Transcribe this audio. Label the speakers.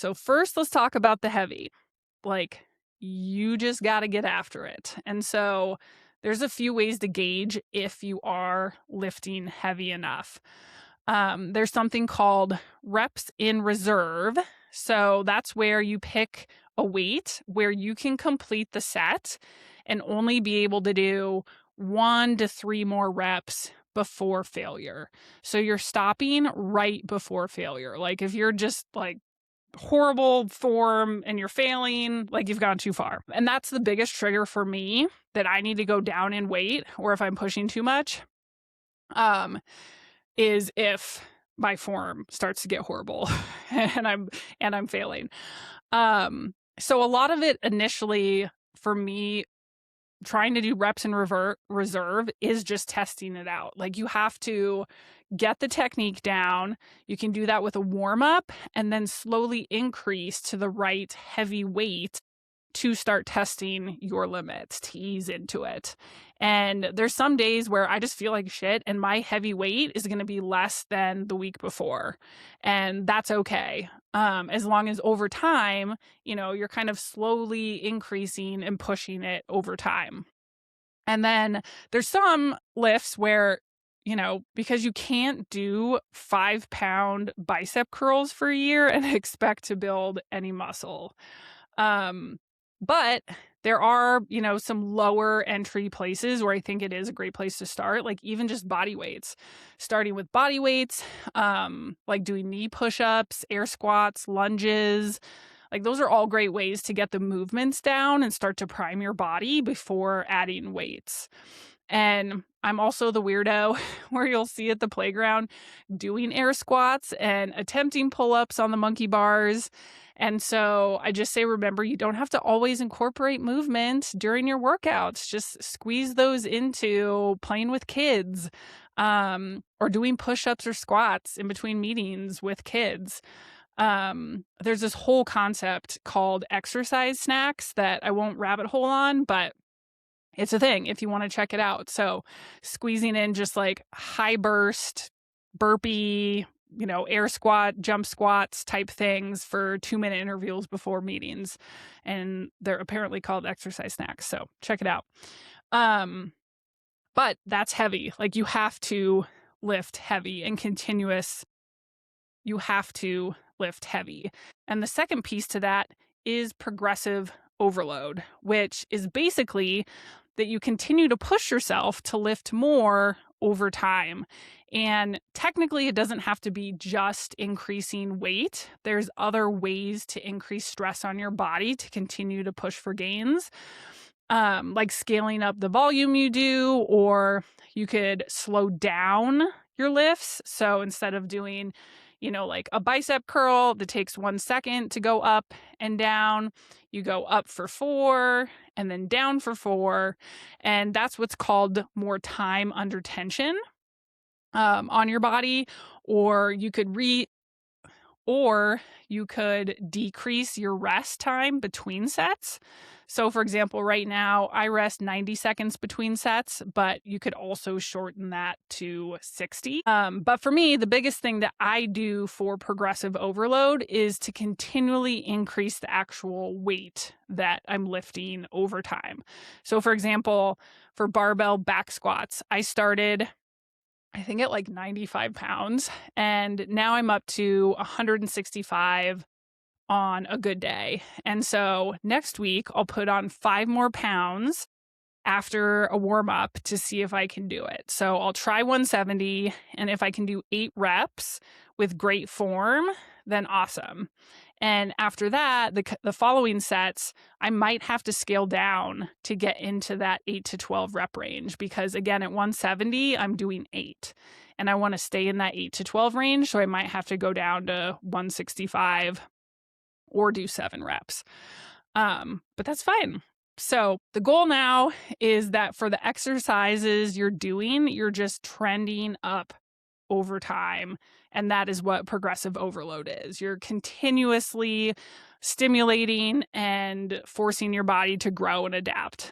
Speaker 1: So first, let's talk about the heavy. Like, you just got to get after it. And so there's a few ways to gauge if you are lifting heavy enough. There's something called reps in reserve. So that's where you pick a weight where you can complete the set and only be able to do 1 to 3 more reps before failure. So you're stopping right before failure. Like if you're just like horrible form and you're failing, like you've gone too far. And that's the biggest trigger for me that I need to go down in weight, or if I'm pushing too much, is if my form starts to get horrible and I'm failing. So a lot of it initially for me, trying to do reps in reserve is just testing it out. Like you have to get the technique down. You can do that with a warm up and then slowly increase to the right heavy weight to start testing your limits, to ease into it. And there's some days where I just feel like shit and my heavy weight is going to be less than the week before. And that's okay. As long as over time, you're kind of slowly increasing and pushing it over time. And then there's some lifts where, because you can't do 5-pound bicep curls for a year and expect to build any muscle. But there are, some lower entry places where I think it is a great place to start, like even just body weights. Starting with body weights, like doing knee push-ups, air squats, lunges. Like those are all great ways to get the movements down and start to prime your body before adding weights. And I'm also the weirdo where you'll see at the playground doing air squats and attempting pull-ups on the monkey bars. And so I just say, remember, you don't have to always incorporate movement during your workouts. Just squeeze those into playing with kids, or doing push-ups or squats in between meetings with kids. There's this whole concept called exercise snacks that I won't rabbit hole on, but it's a thing if you want to check it out. So squeezing in just like high burst, burpee, air squat, jump squats type things for 2-minute intervals before meetings. And they're apparently called exercise snacks. So check it out. But that's heavy. Like you have to lift heavy and continuous. You have to lift heavy. And the second piece to that is progressive overload, which is basically that you continue to push yourself to lift more over time. And technically, it doesn't have to be just increasing weight. There's other ways to increase stress on your body to continue to push for gains, like scaling up the volume you do, or you could slow down your lifts. So instead of doing like a bicep curl that takes 1 second to go up and down, you go up for 4 and then down for 4. And that's what's called more time under tension on your body. Or you could decrease your rest time between sets. So for example, right now I rest 90 seconds between sets, but you could also shorten that to 60. But for me, the biggest thing that I do for progressive overload is to continually increase the actual weight that I'm lifting over time. So for example, for barbell back squats, I started I think at like 95 pounds, and now I'm up to 165 on a good day. And so next week I'll put on 5 more pounds after a warm up to see if I can do it. So I'll try 170, and if I can do 8 reps with great form, then awesome. And after that, the following sets, I might have to scale down to get into that 8 to 12 rep range, because again, at 170, I'm doing 8 and I want to stay in that 8 to 12 range. So I might have to go down to 165 or do 7 reps. But that's fine. So the goal now is that for the exercises you're doing, you're just trending up over time. And that is what progressive overload is. You're continuously stimulating and forcing your body to grow and adapt.